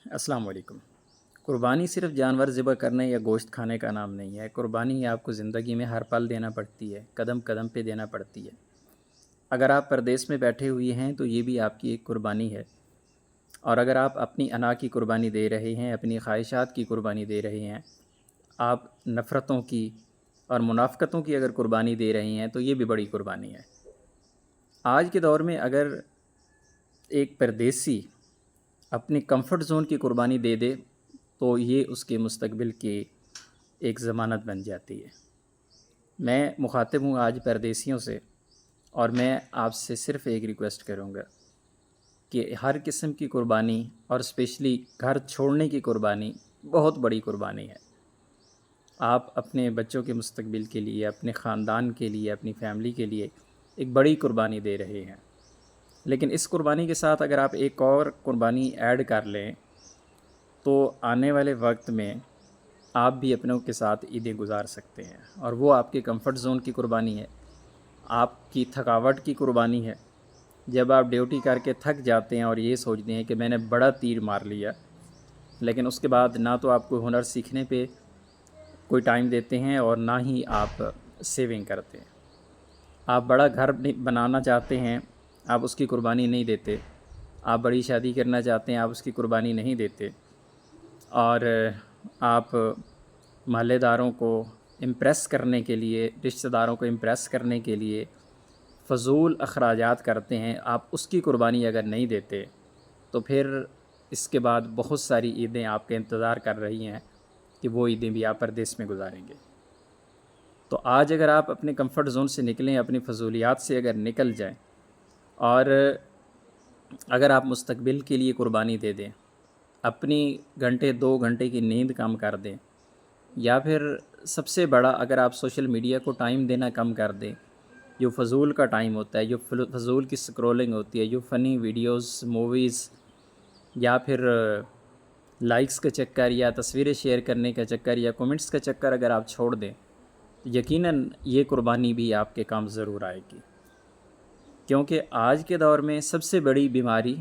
السلام علیکم۔ قربانی صرف جانور ذبح کرنے یا گوشت کھانے کا نام نہیں ہے۔ قربانی آپ کو زندگی میں ہر پل دینا پڑتی ہے، قدم قدم پہ دینا پڑتی ہے۔ اگر آپ پردیس میں بیٹھے ہوئے ہیں تو یہ بھی آپ کی ایک قربانی ہے، اور اگر آپ اپنی انا کی قربانی دے رہے ہیں، اپنی خواہشات کی قربانی دے رہے ہیں، آپ نفرتوں کی اور منافقتوں کی اگر قربانی دے رہے ہیں تو یہ بھی بڑی قربانی ہے۔ آج کے دور میں اگر ایک پردیسی اپنی کمفرٹ زون کی قربانی دے دے تو یہ اس کے مستقبل کی ایک ضمانت بن جاتی ہے۔ میں مخاطب ہوں آج پردیسیوں سے، اور میں آپ سے صرف ایک ریکویسٹ کروں گا کہ ہر قسم کی قربانی، اور اسپیشلی گھر چھوڑنے کی قربانی، بہت بڑی قربانی ہے۔ آپ اپنے بچوں کے مستقبل کے لیے، اپنے خاندان کے لیے، اپنی فیملی کے لیے ایک بڑی قربانی دے رہے ہیں، لیکن اس قربانی کے ساتھ اگر آپ ایک اور قربانی ایڈ کر لیں تو آنے والے وقت میں آپ بھی اپنوں کے ساتھ عیدیں گزار سکتے ہیں، اور وہ آپ کے کمفرٹ زون کی قربانی ہے، آپ کی تھکاوٹ کی قربانی ہے۔ جب آپ ڈیوٹی کر کے تھک جاتے ہیں اور یہ سوچتے ہیں کہ میں نے بڑا تیر مار لیا، لیکن اس کے بعد نہ تو آپ کو ہنر سیکھنے پہ کوئی ٹائم دیتے ہیں اور نہ ہی آپ سیونگ کرتے ہیں۔ آپ بڑا گھر بنانا چاہتے ہیں، آپ اس کی قربانی نہیں دیتے۔ آپ بڑی شادی کرنا چاہتے ہیں، آپ اس کی قربانی نہیں دیتے، اور آپ محلے داروں کو امپریس کرنے کے لیے، رشتہ داروں کو امپریس کرنے کے لیے فضول اخراجات کرتے ہیں۔ آپ اس کی قربانی اگر نہیں دیتے تو پھر اس کے بعد بہت ساری عیدیں آپ کے انتظار کر رہی ہیں کہ وہ عیدیں بھی آپ پردیس میں گزاریں گے۔ تو آج اگر آپ اپنے کمفرٹ زون سے نکلیں، اپنی فضولیات سے اگر نکل جائیں، اور اگر آپ مستقبل کے لیے قربانی دے دیں، اپنی گھنٹے 2 گھنٹے کی نیند کم کر دیں، یا پھر سب سے بڑا اگر آپ سوشل میڈیا کو ٹائم دینا کم کر دیں، جو فضول کا ٹائم ہوتا ہے، جو فضول کی سکرولنگ ہوتی ہے، جو فنی ویڈیوز، موویز، یا پھر لائکس کا چکر، یا تصویریں شیئر کرنے کا چکر، یا کومنٹس کا چکر اگر آپ چھوڑ دیں، یقیناً یہ قربانی بھی آپ کے کام ضرور آئے گی۔ کیونکہ آج کے دور میں سب سے بڑی بیماری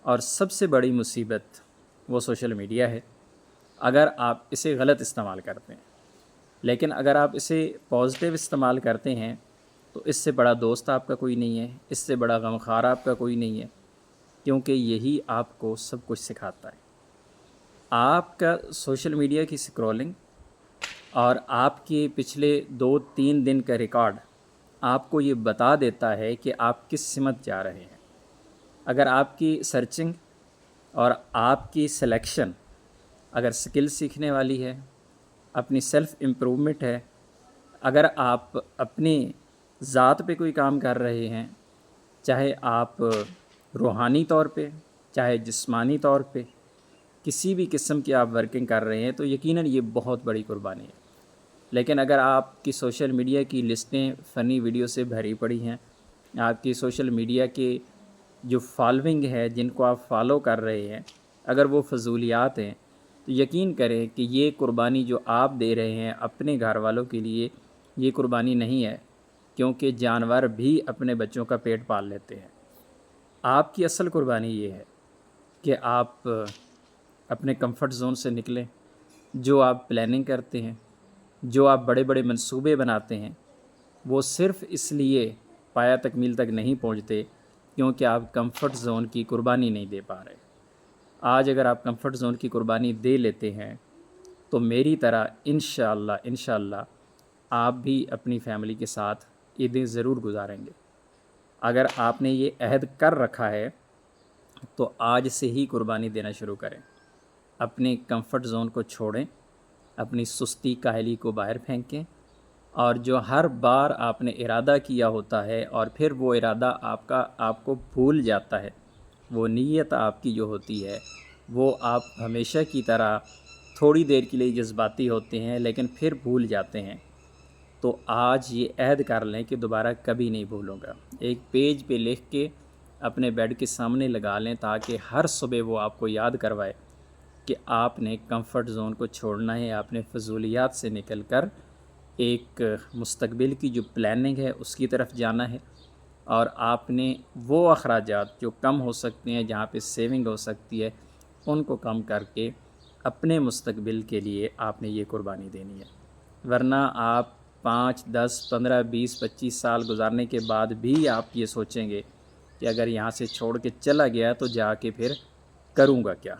اور سب سے بڑی مصیبت وہ سوشل میڈیا ہے، اگر آپ اسے غلط استعمال کرتے ہیں۔ لیکن اگر آپ اسے پازیٹیو استعمال کرتے ہیں تو اس سے بڑا دوست آپ کا کوئی نہیں ہے، اس سے بڑا غمخوار آپ کا کوئی نہیں ہے، کیونکہ یہی آپ کو سب کچھ سکھاتا ہے۔ آپ کا سوشل میڈیا کی سکرولنگ اور آپ کے پچھلے 2-3 دن کا ریکارڈ آپ کو یہ بتا دیتا ہے کہ آپ کس سمت جا رہے ہیں۔ اگر آپ کی سرچنگ اور آپ کی سلیکشن اگر سکل سیکھنے والی ہے، اپنی سیلف امپرومنٹ ہے، اگر آپ اپنی ذات پہ کوئی کام کر رہے ہیں، چاہے آپ روحانی طور پہ، چاہے جسمانی طور پہ، کسی بھی قسم کی آپ ورکنگ کر رہے ہیں، تو یقیناً یہ بہت بڑی قربانی ہے۔ لیکن اگر آپ کی سوشل میڈیا کی لسٹیں فنی ویڈیو سے بھری پڑی ہیں، آپ کی سوشل میڈیا کے جو فالوئنگ ہے، جن کو آپ فالو کر رہے ہیں، اگر وہ فضولیات ہیں، تو یقین کریں کہ یہ قربانی جو آپ دے رہے ہیں اپنے گھر والوں کے لیے، یہ قربانی نہیں ہے، کیونکہ جانور بھی اپنے بچوں کا پیٹ پال لیتے ہیں۔ آپ کی اصل قربانی یہ ہے کہ آپ اپنے کمفرٹ زون سے نکلیں۔ جو آپ پلاننگ کرتے ہیں، جو آپ بڑے بڑے منصوبے بناتے ہیں، وہ صرف اس لیے پایہ تکمیل تک نہیں پہنچتے کیونکہ آپ کمفرٹ زون کی قربانی نہیں دے پا رہے۔ آج اگر آپ کمفرٹ زون کی قربانی دے لیتے ہیں تو میری طرح انشاءاللہ آپ بھی اپنی فیملی کے ساتھ عیدیں ضرور گزاریں گے۔ اگر آپ نے یہ عہد کر رکھا ہے تو آج سے ہی قربانی دینا شروع کریں۔ اپنے کمفرٹ زون کو چھوڑیں، اپنی سستی کاہلی کو باہر پھینکیں، اور جو ہر بار آپ نے ارادہ کیا ہوتا ہے اور پھر وہ ارادہ آپ کو بھول جاتا ہے، وہ نیت آپ کی جو ہوتی ہے، وہ آپ ہمیشہ کی طرح تھوڑی دیر کے لیے جذباتی ہوتے ہیں لیکن پھر بھول جاتے ہیں، تو آج یہ عہد کر لیں کہ دوبارہ کبھی نہیں بھولوں گا۔ ایک پیج پہ لکھ کے اپنے بیڈ کے سامنے لگا لیں تاکہ ہر صبح وہ آپ کو یاد کروائے کہ آپ نے کمفرٹ زون کو چھوڑنا ہے، آپ نے فضولیات سے نکل کر ایک مستقبل کی جو پلاننگ ہے اس کی طرف جانا ہے، اور آپ نے وہ اخراجات جو کم ہو سکتے ہیں، جہاں پہ سیونگ ہو سکتی ہے، ان کو کم کر کے اپنے مستقبل کے لیے آپ نے یہ قربانی دینی ہے، ورنہ آپ 5 10 15 20 25 سال گزارنے کے بعد بھی آپ یہ سوچیں گے کہ اگر یہاں سے چھوڑ کے چلا گیا تو جا کے پھر کروں گا کیا۔